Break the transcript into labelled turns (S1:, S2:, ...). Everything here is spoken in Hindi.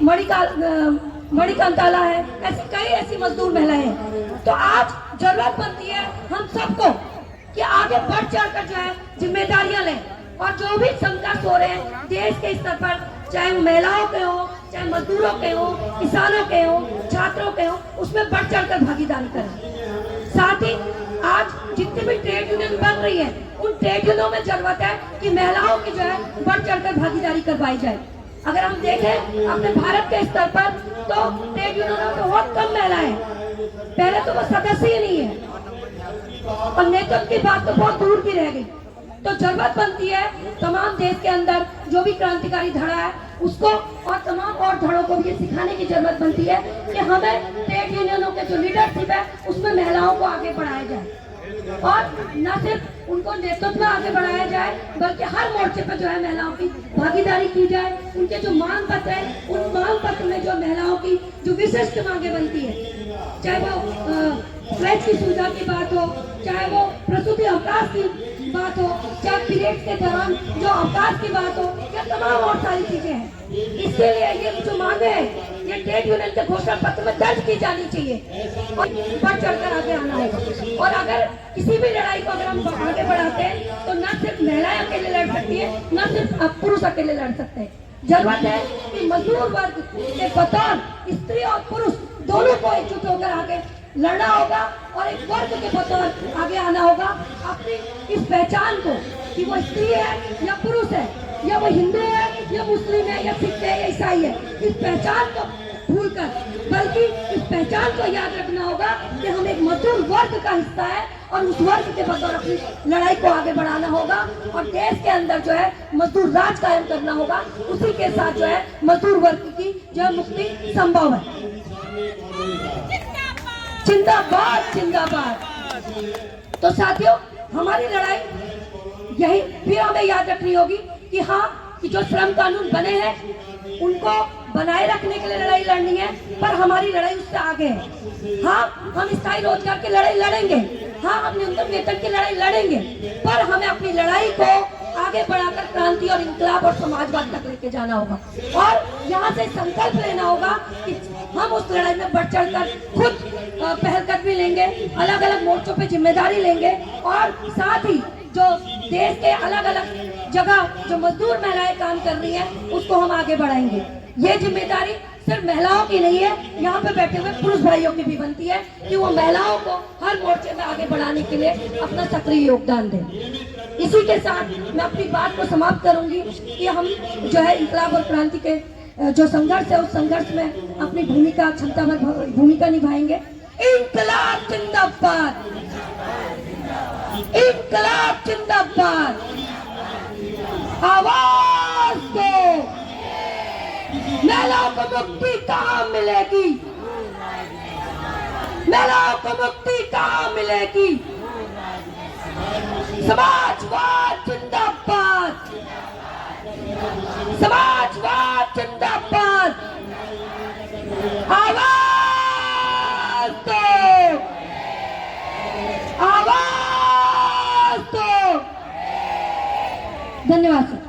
S1: मणिकांताला है, ऐसी कई ऐसी मजदूर महिलाएं हैं। तो आज जरूरत बनती है हम सबको कि आगे बढ़ चढ़कर जो है जिम्मेदारियां लें और जो भी संकट हो रहे हैं देश के स्तर पर, चाहे वो महिलाओं के हो, चाहे मजदूरों के हो, किसानों के हो, छात्रों के हो, उसमें बढ़ चढ़कर भागीदारी करें। साथ ही आज जितनी भी ट्रेड यूनियन बन रही है उन ट्रेड यूनियनों में जरूरत है कि महिलाओं की जो है बढ़ चढ़कर भागीदारी करवाई जाए। अगर हम देखें अपने भारत के स्तर पर तो ट्रेड यूनियनों में बहुत कम महिलाएं हैं। पहले तो वो सदस्य ही नहीं है और नेतृत्व की बात तो बहुत दूर की रह गई। तो जरूरत बनती है तमाम देश के अंदर जो भी क्रांतिकारी धड़ा है उसको और तमाम और धड़ों को भी ये सिखाने की जरूरत बनती है कि हमें ट्रेड यूनियनों के जो लीडरशिप है उसमें महिलाओं को आगे बढ़ाया जाए और न सिर्फ उनको नेतृत्व में आगे बढ़ाया जाए बल्कि हर मोर्चे पर जो है महिलाओं की भागीदारी की जाए। उनके जो मांग पत्र है उन मांग पत्र में जो महिलाओं की जो विशिष्ट मांगे बनती है, चाहे वो फ्लैट की सुविधा की बात हो, चाहे वो प्रसूति अवकाश की बात हो, चाहे पीरियड्स के दौरान जो अवकाश की बात हो, या तमाम और सारी चीजें हैं। इसके लिए ये जो मांगे है ये ट्रेड यूनियन के घोषणा पत्र में दर्ज की जानी चाहिए और बढ़ चढ़कर आगे आना होगा। और अगर किसी भी लड़ाई को अगर हम आगे बढ़ाते हैं तो न सिर्फ महिलाएं अकेले लड़ सकती है, न सिर्फ पुरुष अकेले लड़ सकते हैं। जरूरत है कि मजदूर वर्ग के बतौर स्त्री और पुरुष दोनों को एकजुट होकर आगे लड़ना होगा और एक वर्ग के बतौर आगे आना होगा। अपनी इस पहचान को कि वो स्त्री है या पुरुष है, या वो हिंदू है या मुस्लिम है या सिख है या ईसाई है, इस पहचान को भूलकर बल्कि इस पहचान को याद रखना होगा कि हम एक मजदूर वर्ग का हिस्सा है और उस वर्ग के बतौर अपनी लड़ाई को आगे बढ़ाना होगा और देश के अंदर जो है मजदूर राज कायम करना होगा। उसी के साथ जो है मजदूर वर्ग की जो है मुक्ति संभव है। जिंदाबाद जिंदाबाद। तो साथियों हमारी लड़ाई यही फिर हमें याद रखनी होगी कि हाँ कि जो श्रम कानून बने हैं उनको बनाए रखने के लिए लड़ाई लड़नी है, पर हमारी लड़ाई उससे आगे है। हाँ हम स्थायी रोजगार की लड़ाई लड़ेंगे, हाँ हम न्यूनतम वेतन की लड़ाई लड़ेंगे, पर हमें अपनी लड़ाई को आगे बढ़ाकर क्रांति और इंकलाब और समाजवाद तक लेके जाना होगा और यहाँ से संकल्प लेना होगा कि हम उस लड़ाई में बढ़ चढ़कर खुद पहलकदमी लेंगे, अलग अलग मोर्चों पे जिम्मेदारी लेंगे और साथ ही जो देश के अलग अलग जगह जो मजदूर महिलाएं काम कर रही हैं उसको हम आगे बढ़ाएंगे। ये जिम्मेदारी सिर्फ महिलाओं की नहीं है, यहाँ पे बैठे हुए पुरुष भाइयों की भी बनती है कि वो महिलाओं को हर मोर्चे में आगे बढ़ाने के लिए अपना सक्रिय योगदान दें। इसी के साथ मैं अपनी बात को समाप्त करूंगी कि हम जो है इंकलाब और क्रांति के जो संघर्ष है उस संघर्ष में अपनी भूमिका क्षमता भर भूमिका निभाएंगे। इंकलाब जिंदाबाद, इंकलाब जिंदाबाद। आवाज दो, महिलाओं को मुक्ति कहाँ मिलेगी, महिलाओं को मुक्ति कहाँ मिलेगी। समाजवाद जिंदाबाद, समाजवाद जिंदाबाद। आवाज दो, आवाज दो। धन्यवाद सर।